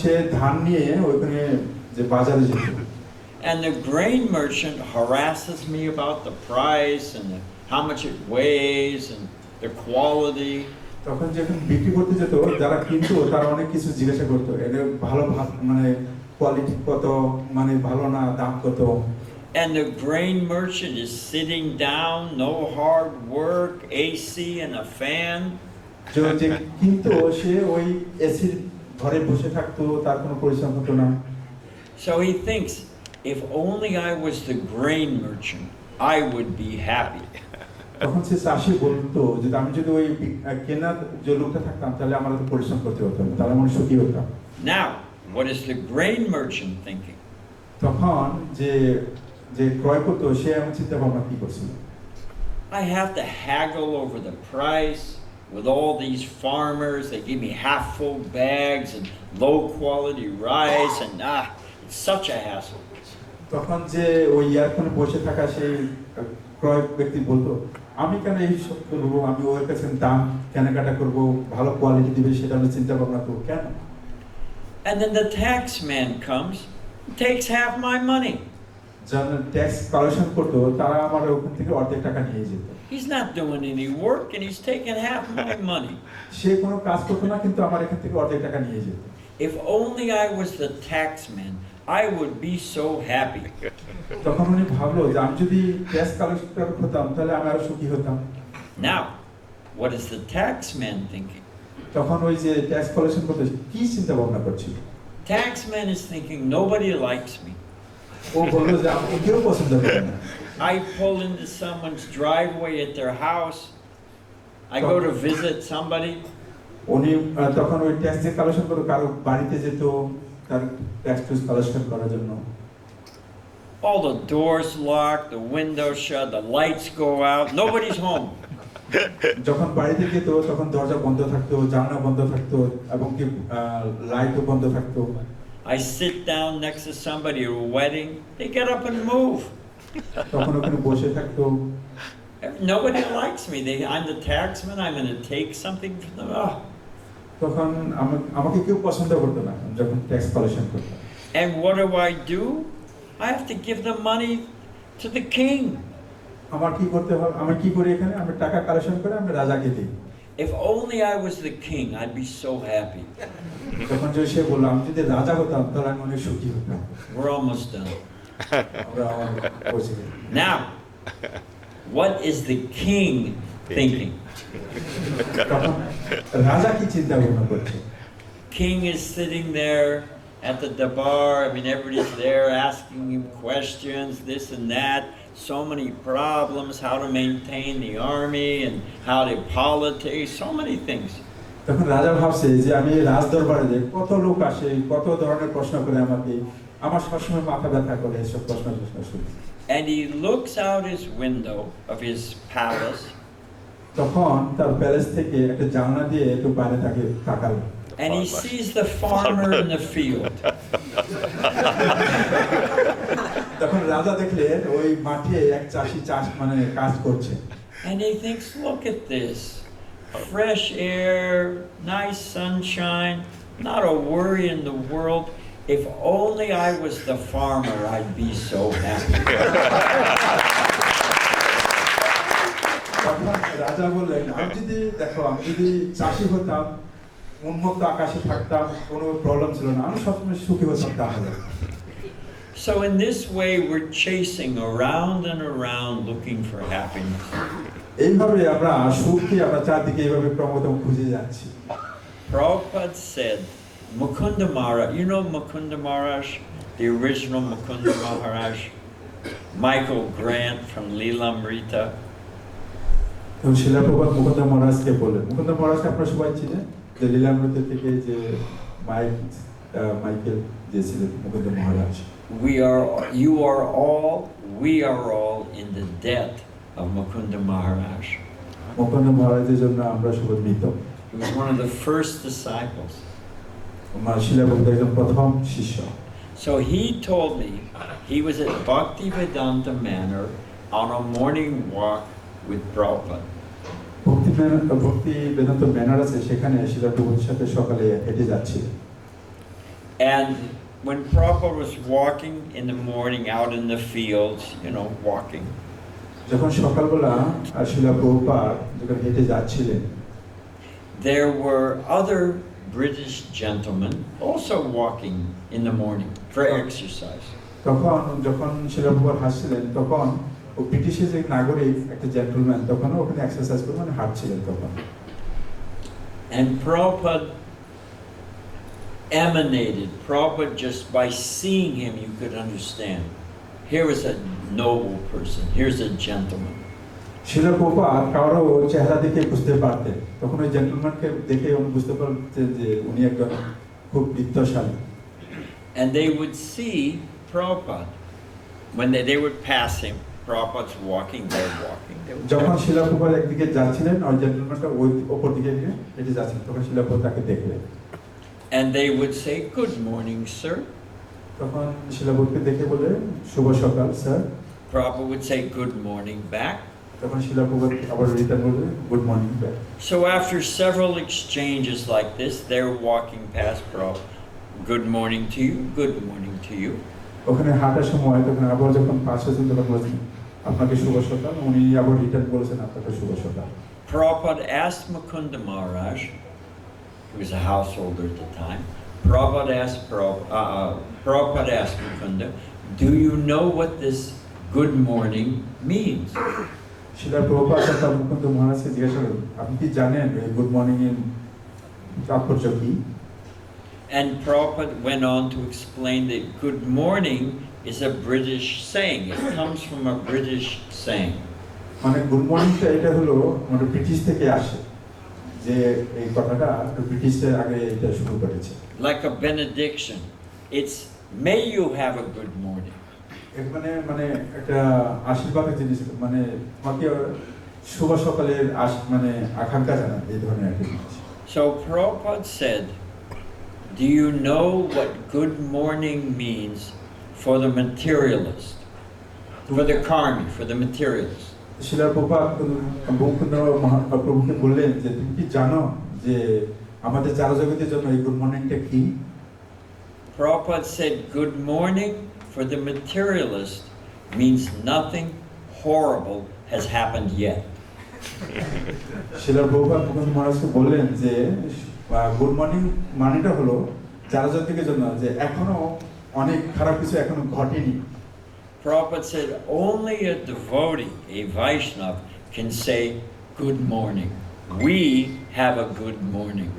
সে ধান নিয়ে ওইখানে যে বাজারে যেত। And the grain merchant harasses me about the price and how much it weighs and the quality. তখন যখন বিক্রি করতে যেত যারা কিনতো তারা অনেক কিছু জিজ্ঞাসা করতো, এটা ভালো মানে কোয়ালিটি কত, মানে ভালো না, দাম কত। And the grain merchant is sitting down, no hard work, AC and a fan. যে কিনতো সে ওই এসির ঘরে বসে থাকতো, তার কোনো পরিশ্রম হতো না। So he thinks, if only I was the grain merchant, I would be happy. তখন সে চাষি বলতো যে আমি যদি ওই কেনার যে লোকটা থাকতাম তাহলে আমার তো পরিশ্রম করতে হতো না, তাহলে আমি সুখী হতাম। Now, what is the grain merchant thinking? তখন যে যে ক্রয় করতো সে এমন চিন্তা ভাবনা কি করছিল, I have to haggle over the price with all these farmers. They give me half full bags and low quality rice and it's such a hassle. তখন যে ওই ইয়ারফোনে বসে থাকা সেই ক্রয় ব্যক্তি বলতো, আমি কেন এই সব করবো, আমি ওর কাছে দাম কেনাকাটা করবো, ভালো কোয়ালিটি দিবে সেটা আমি চিন্তা ভাবনা করবো কেন। And then the tax man comes and takes half my money. যারা ট্যাক্স কালেকশন করতো তারা আমার ওখান থেকে অর্ধেক টাকা নিয়ে যেত। He's not doing any work and he's taking half my money. সে কোনো কাজ করতো না কিন্তু আমার এখান থেকে অর্ধেক টাকা নিয়ে যেত। If only I was the tax man, I would be so happy. তখন উনি ভাবলো যে আমি যদি ট্যাক্স কালেক্টর হতাম তাহলে আমি আরো সুখী হতাম। Now, what is the tax man thinking? তখন ওই যে ট্যাক্স কালেকশন করতে কি চিন্তা ভাবনা করছিল, Tax man is thinking, nobody likes me. ও বললো যে আমাকে কেউ পছন্দ করে না। I pull into someone's driveway at their house. I go to visit somebody. উনি তখন ওই ট্যাক্স যে কালেকশন করতো কারো বাড়িতে যেত তার ট্যাক্স কালেকশন করার জন্য। All the doors locked, the windows shut, the lights go out, nobody's home. যখন বাড়িতে যেত তখন দরজা বন্ধ থাকতো, জানলা বন্ধ থাকতো এবং কি লাইটও বন্ধ থাকতো। I sit down next to somebody at a wedding, they get up and move. তখন ওখানে বসে থাকতো। Nobody likes me. I'm the taxman, I'm going to take something from them. Oh. তখন আমাকে কেউ পছন্দ করতো না যখন ট্যাক্স কালেকশন করতাম। And what do? I have to give the money to the king. আমার কি করতে হবে, আমি কি করি এখানে, আমি টাকা কালেকশন করে আমি রাজাকে দিই। If only I was the king, I'd be so happy. তখন যে সে বলল আমি যদি রাজা হতাম তাহলে আমি অনেক সুখী হতাম। We're almost done. আমরা পৌঁছে গেছি। Now, what is the king thinking? তখন রাজা কি চিন্তা ভাবনা করছে? King is sitting there at the dabar. I mean, everybody's there asking him questions, this and that. So many problems, how to maintain the army and how to politics, so many things. তখন রাজা ভাবছে যে আমি রাজ দরবারে যাই, কত লোক আসে, কত ধরনের প্রশ্ন করে আমাকে, আমার সবসময় মাথা ব্যথা করে এসব প্রশ্ন শুনে। And he looks out his window of his palace. তখন তার প্যালেস থেকে একটা জানলা দিয়ে একটু বাইরে তাকালো। And he sees the farmer in the field. তখন রাজা দেখলেন ওই মাঠে এক চাষি মানে কাজ করছে। And he thinks, look at this. Fresh air, nice sunshine, not a worry in the world. If only I was the farmer, I'd be so happy. তখন রাজা বললেন, আমি যদি চাষি হতাম, উন্মুক্ত আকাশে থাকতাম, কোনো প্রবলেম ছিল না, আমি সবসময় সুখী হতাম তাহলে। So in this way, we're chasing around and around looking for happiness. এইভাবে আমরা সুখকে আমরা চারদিকে এইভাবে ক্রমাগত খুঁজে যাচ্ছি। Prabhupada said, Mukunda Maharaj, you know Mukunda Maharaj, the original Mukunda Maharaj, Michael Grant from Leelamrita. শিলা প্রভুপাদ মুকুন্দ মহারাজকে বললেন, মুকুন্দ মহারাজকে আপনারা সবাই চিনেন, যে লীলামৃত থেকে যে মাইকেল যে ছিলেন মুকুন্দ মহারাজ। We are all in the debt of Mukunda Maharaj. Mukunda মহারাজের জন্য আমরা সবাই মৃত। He was one of the first disciples. শিলা প্রভুপাদ একজন প্রথম শিষ্য। So he told me he was at Bhaktivedanta Manor on a morning walk with Prabhupada. ভক্তি Vedanta manner আছে, সেখানে শিলা প্রভুর সাথে সকালে হেঁটে যাচ্ছিলেন। And when Prabhupada was walking in the morning out in the fields, walking, যখন সকালবেলা শিলা প্রভুপাদ যখন হেঁটে যাচ্ছিলেন, there were other British gentlemen also walking in the morning for exercise. তখন যখন শিলা প্রভুপাদ হাসছিলেন, তখন ও ব্রিটিশের যে নাগরিক একটা জেন্টলম্যান তখন ওখানে এক্সারসাইজ করে মানে হাঁটছিলেন তখন। And Prabhupada emanated. Prabhupada, just by seeing him, you could understand. Here is a noble person. Here's a gentleman. শিলা প্রভুপাদ কারো চেহারা দেখে বুঝতে পারতেন, তখন ওই জেন্টলম্যানকে দেখে উনি বুঝতে পারতেন যে উনি একজন খুব বিত্তশালী। And they would see Prabhupada. When they would pass him, Prabhupada's walking, they're walking. যখন শিলা প্রভুপাদ একদিকে যাচ্ছিলেন, ওই জেন্টলম্যানটা ওই ওপর দিকে গিয়ে হেঁটে যাচ্ছিলেন, তখন শিলা প্রভুপাদ তাকে দেখলেন। And they would say, "Good morning, sir." তখন শিলা প্রভুপাদকে দেখে বলে, শুভ সকাল sir. Prabhupada would say, "Good morning" back. তখন শিলা প্রভুপাদ আবার রিটার্ন বলবে, good morning back. So after several exchanges like this, they're walking past Prabhupada. Good morning to you, good morning to you. ওখানে হাঁটার সময় তখন আবার যখন পাশ হয়েছেন তখন বলছেন আপনাকে শুভ সকাল, উনি আবার রিটার্ন বলেছেন আপনাকে শুভ সকাল। Prabhupada asked Mukunda Maharaj, he was a householder at the time. Prabhupada asked Mukunda, "Do you know what this good morning means?" শিলা প্রভুপাদ তার মুকুন্দ মহারাজকে জিজ্ঞাসা করেন, আপনি কি জানেন এই গুড মর্নিং এর তাৎপর্য কি? And Prabhupada went on to explain that good morning is a British saying. It comes from a British saying. মানে গুড মর্নিংটা এটা হলো মানে ব্রিটিশ থেকে আসে, যে এই কথাটা ব্রিটিশদের আগে এটা শুরু করেছে। Like a benediction. It's may you have a good morning. মানে মানে একটা আশীর্বাদের জিনিস, মানে তোমাকে শুভ সকালের মানে আকাঙ্ক্ষা জানান, এই ধরনের একটা জিনিস। So Prabhupada said, "Do you know what good morning means for the materialist? For the karmi, for the materialist?" শিলা প্রভুপাদ মুকুন্দ মহাপ্রভুকে বললেন যে তুমি কি জানো যে আমাদের জড়জগতের জন্য এই গুড মর্নিংটা কি? Prabhupada said, "Good morning for the materialist means nothing horrible has happened yet." শিলা প্রভুপাদ মুকুন্দ মহারাজকে বললেন যে গুড মর্নিং মানেটা হলো জড়জগতের জন্য যে এখনো অনেক খারাপ কিছু এখনো ঘটেনি। Prabhupada said, "Only a devotee, a Vaishnava, can say good morning. We have a good morning."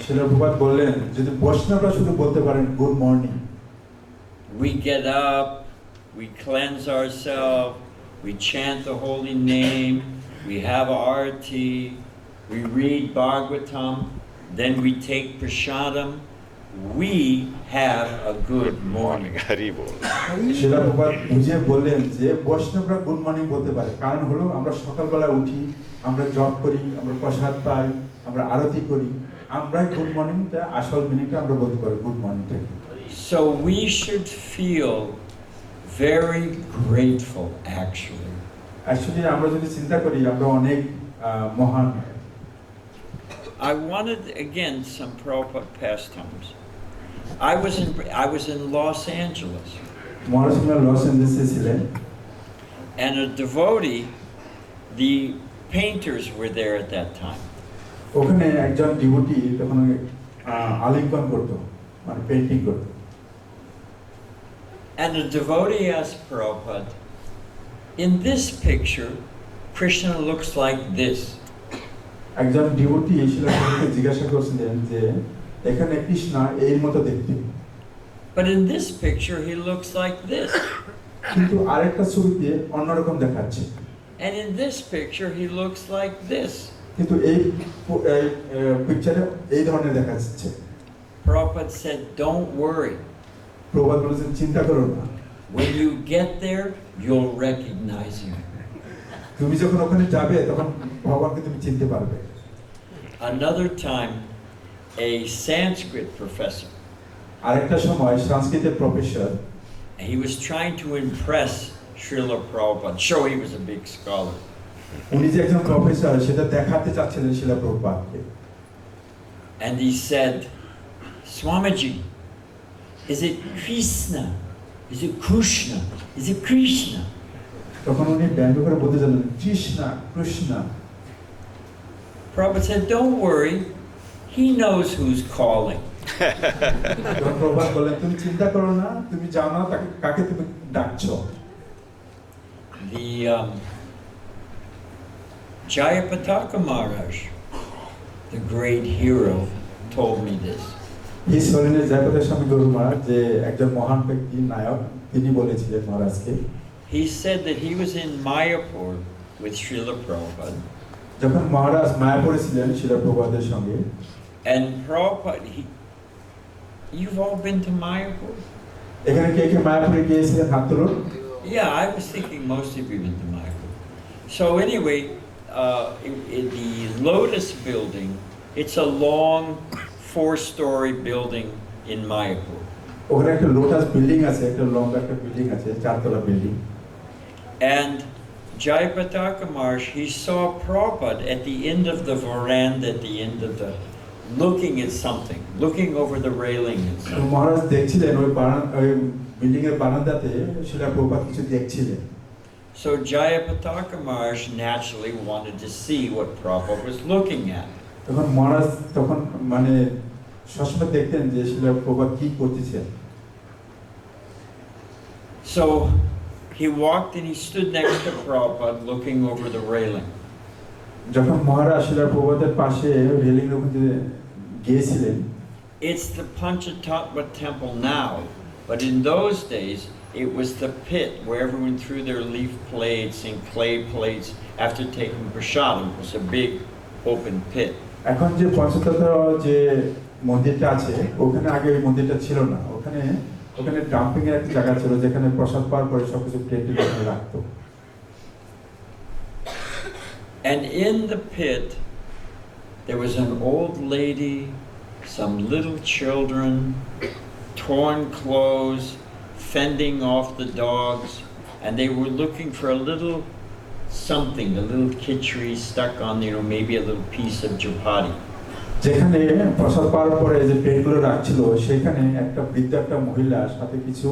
শিলা প্রভুপাদ বললেন যদি বৈষ্ণবরা শুধু বলতে পারেন good morning, We get up, we cleanse ourselves, we chant the holy name, we have arati, we read Bhagavatam, then we take prasadam. We have a good morning. শিলা প্রভুপাদ বুঝিয়ে বললেন যে বৈষ্ণবরা good morning বলতে পারে, কারণ হলো আমরা সকালবেলা উঠি, আমরা জপ করি, আমরা প্রসাদ পাই, আমরা আরতি করি, আমরাই গুড মর্নিংটা আসল মিনিংটা আমরা বলতে পারি good মর্নিংটা। So we should feel very grateful, actually. Actually, আমরা যদি চিন্তা করি আমরা অনেক মহান। I wanted again some Prabhupada pastimes. I was in Los Angeles, Maharashtra Los অ্যাঞ্জেলেসে ছিলেন, and a devotee, the painters were there at that time. ওখানে একজন ডিভোটি তখন আলিঙ্গন করতো, মানে পেন্টিং করতো। And the devotee asked Prabhupada, "In this picture, Krishna looks like this." একজন ডিভোটি শিলা প্রভুকে জিজ্ঞাসা করছিলেন যে এখানে কৃষ্ণ এর মতো দেখতে, But in this picture, he looks like this. কিন্তু আরেকটা ছবিতে অন্যরকম দেখাচ্ছে, And in this picture, he looks like this. কিন্তু এই পিকচারে এই ধরনের দেখাচ্ছে। Prabhupada said, "Don't worry. Prabhupada বলেছেন চিন্তা করো না, When you get there, you'll recognize him." তুমি যখন ওখানে যাবে তখন ভগবানকে তুমি চিনতে পারবে। Another time, a Sanskrit professor, আরেকটা সময় সংস্কৃতের professor, he was trying to impress Srila Prabhupada, show he was a big scholar. উনি যে একজন প্রফেসর সেটা দেখাতে চাচ্ছিলেন শিলা প্রভুপাদকে। And he said, "Swamiji, Is it Krishna? Is it Krishna? Is it Krishna? তখন উনি ব্যঙ্গ করে বলতে জানলেন Krishna Krishna. Prabhupada said, don't worry, he knows who's calling. তখন প্রভুপাদ বললেন তুমি চিন্তা করো না, তুমি জানো তাকে কাকে তুমি ডাকছো। The Jayapataka Maharaj, the great hero, told me this. হিস হলিনের জয়প্রকাশ স্বামী গুরু মহারাজ যে একজন মহান ব্যক্তি নায়ক, তিনি বলেছিলেন মহারাজকে, He said that he was in Mayapur with Srila Prabhupada. যখন মহারাজ মায়াপুরে ছিলেন শিলা প্রভুপাদের সঙ্গে, And Prabhupada, you've all been to Mayapur? এখানে কে কে মায়াপুরে গিয়েছিলেন হাত তুলুন। Yeah, I was thinking most of you been to Mayapur. So anyway, in the Lotus building, it's a long 4-story building in Mayapur. ওখানে একটা লোটাস বিল্ডিং আছে, একটা লম্বা একটা বিল্ডিং আছে, 4 তলা building. And Jayapataka Maharaj, he saw Prabhupada at the end of the veranda, at the end of the, looking at something, looking over the railing and তো something. মহারাজ দেখছিলেন ওই বিল্ডিং এর বারান্দাতে শিলা প্রভুপাদ কিছু দেখছিলেন। So Jayapataka Maharaj naturally wanted to see what Prabhupada was looking at. তখন মহারাজ তখন মানে সবসময় দেখতেন যে শিলা প্রভুপাদ কি করতেছেন। So he walked and he stood next to Prabhupada looking over the railing. যখন মহারাজ শিলা প্রভুপাদের পাশে রেলিং এর উপরে গিয়েছিলেন, It's the Panchatattva temple now, but in those days it was the pit where everyone threw their leaf plates and clay plates after taking prasadam. It was a big open pit. এখন যে পঞ্চতত্ত্ব যে মন্দিরটা আছে, ওখানে আগে ওই মন্দিরটা ছিল না। ওখানে ডাম্পিং এর একটা জায়গা ছিল যেখানে প্রসাদ পাওয়ার পরে সবকিছু প্লেটে রাখতো। And in the pit there was an old lady, some little children, torn clothes, fending off the dogs, and they were looking for a little something, a little khichdi stuck on, maybe a little piece of chapati. যেখানে প্রসাদ পাওয়ার পরে যে প্লেটগুলো রাখছিল, সেখানে একটা বৃদ্ধ একটা মহিলা সাথে কিছু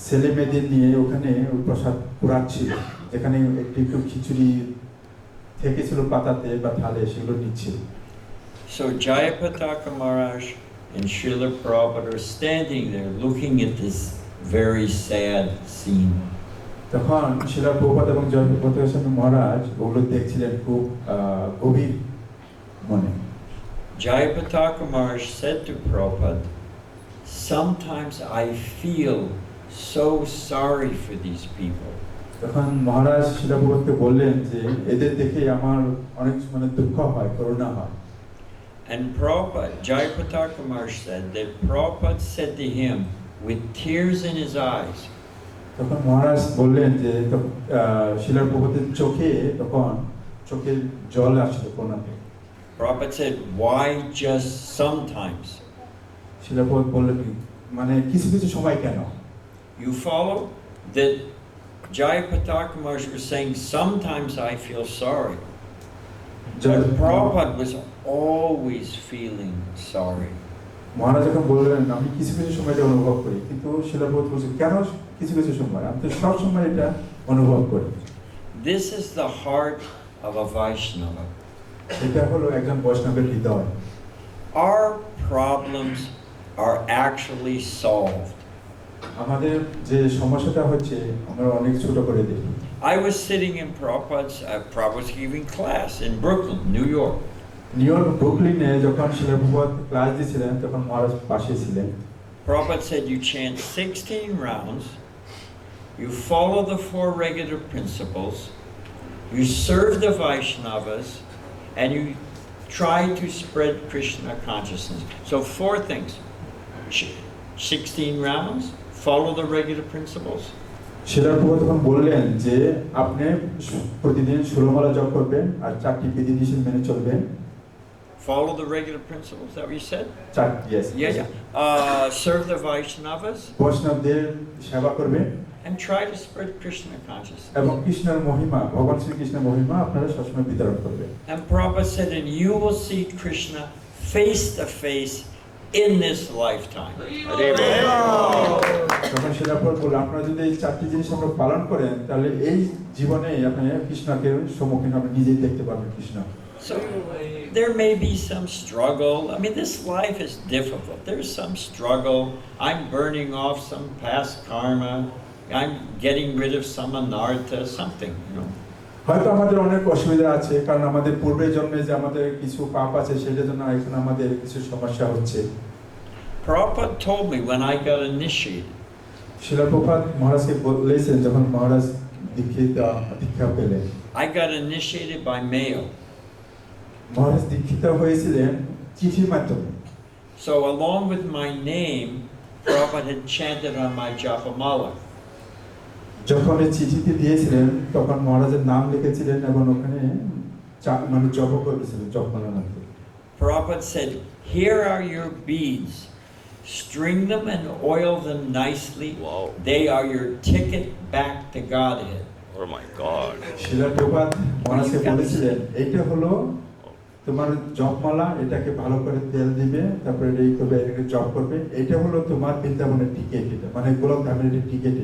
ছেলে মেয়েদের নিয়ে ওখানে ওই প্রসাদ কুড়াচ্ছিল, যেখানে একটু খিচুড়ি থেকেছিল পাতাতে বা থালে, সেগুলো নিচ্ছিল। So Jayapataka Maharaj and Srila Prabhupada are standing there looking at this very sad scene. তখন শিলা প্রভুপাদ এবং জয়প্রকাশ স্বামী মহারাজ ওগুলো দেখছিলেন খুব গভীর মনে। Jayapataka Maharaj said to Prabhupada, sometimes I feel so sorry for these people. তখন মহারাজ শিলা প্রভুপাদকে বললেন যে এদের দেখে আমার অনেক দুঃখ হয়, করুণা হয়। And Prabhupada, Jayapataka Maharaj said that Prabhupada said to him with tears in his eyes, তখন মহারাজ বললেন যে শিলা প্রভুপাদের তখন চোখের জল আসছিল কোনাতে। Prabhupada said, why just sometimes? শিলা প্রভুপাদ বললেন মানে কিছু কিছু সময় কেন? You follow? That Jayapataka Maharaj was saying, sometimes I feel sorry. But Prabhupada was always feeling sorry. মহারাজ যখন বললেন আমি কিছু কিছু সময় এটা অনুভব করি, কিন্তু শিলা প্রভুপাদ বলছেন কেন কিছু কিছু সময়? আমি তো সব সময় এটা অনুভব করি। This is the heart of a Vaishnava. এটা হলো একজন বৈষ্ণবের হৃদয়। Our problems are actually solved. আমাদের যে সমস্যাটা হচ্ছে আমরা অনেক ছোট করে দেখি। I was sitting in Prabhupada's giving class in Brooklyn, New York. New York ব্রুকলিনে যখন শিলা প্রভুপাদ ক্লাস দিয়েছিলেন, তখন মহারাজ পাশে ছিলেন। Prabhupada said you chant 16 rounds, you follow the 4 regular principles, you serve the Vaishnavas, and you try to spread Krishna consciousness. So 4 things. 16 rounds, follow the regular principles. শিলা প্রভুপাদ তখন বললেন যে আপনি প্রতিদিন 16 মালা জপ করবেন আর 4টি বিধিনিষেধ মেনে চলবেন। Follow the regular principles, is that what you said? Yes. Serve the Vaishnavas. বৈষ্ণবদের সেবা করবেন and try to spread Krishna consciousness. এবং কৃষ্ণের মহিমা, ভগবান শ্রীকৃষ্ণের মহিমা আপনারা সবসময় বিতরণ করবেন। And Prabhupada said, and you will see Krishna face to face in this lifetime. তখন শিলা প্রভুপাদ বললেন, আপনারা যদি এই 4টি জিনিস আমরা পালন করেন তাহলে এই জীবনে আপনি কৃষ্ণকে সম্মুখীন আপনি নিজেই দেখতে পাবেন Krishna. So there may be some struggle. I mean, this life is difficult. There's some struggle. I'm burning off some past karma. I'm getting rid of some anartha, something, you know. হয়তো আমাদের অনেক অসুবিধা আছে, কারণ আমাদের পূর্বের জন্মে যে আমাদের কিছু পাপ আছে সেটার জন্য এখন আমাদের কিছু সমস্যা হচ্ছে। Prabhupada told me when I got initiated, শিলা প্রভুপাদ মহারাজকে বলেছেন যখন মহারাজ দীক্ষা পেলেন, I got initiated by mail. মহারাজ দীক্ষিত হয়েছিলেন চিঠির মাধ্যমে। So along with my name, Prabhupada had chanted on my japamala. যখন এই চিঠিটি দিয়েছিলেন তখন মহারাজের নাম লিখেছিলেন এবং ওখানে মানে জপ করেছিলেন, জপমালা নাম। Prabhupada said, "Here are your beads. String them and oil them nicely. Wow. They are your ticket back to Godhead." Oh my God. শিলা প্রভুপাদ মহারাজকে বলেছিলেন, এইটা হলো তোমার জপমালা, এটাকে ভালো করে তেল দিবে, তারপরে এই করবে, এটাকে জপ করবে, এটা হলো তোমার বৃন্দাবনের টিকিট, এটা মানে গোলক ধামের ticket.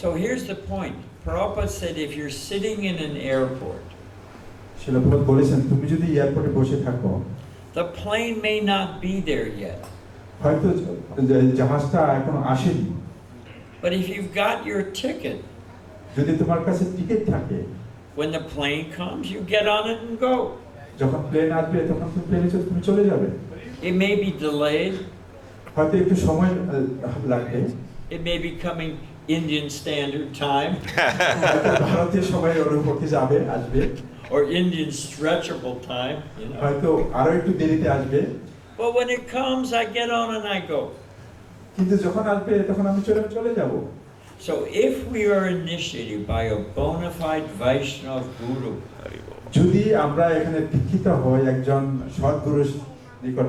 So here's the point. Prabhupada said, if you're sitting in an airport, শিলা প্রভুপাদ বলেছেন, তুমি যদি এয়ারপোর্টে বসে থাকো, the plane may not be there yet, হয়তো জাহাজটা এখনো আসেনি, but if you've got your ticket, যদি তোমার কাছে টিকিট থাকে, when the plane comes, you get on it and go. যখন প্লেন আসবে তখন তুমি প্লেনে তুমি চলে যাবে। It may be delayed. হয়তো একটু সময় লাগবে, It may be coming Indian Standard Time ভারতীয় সময় ওর উপরে যাবে, আসবে, or Indian Stretchable Time, you know. হয়তো আরো একটু দেরিতে আসবে, But when it comes, I get on and I go. কিন্তু যখন আসবে তখন আমি চলে যাব। So if we are initiated by a bona fide Vaishnava Guru, যদি আমরা এখানে দীক্ষিত হই একজন সদ্গুরুর নিকট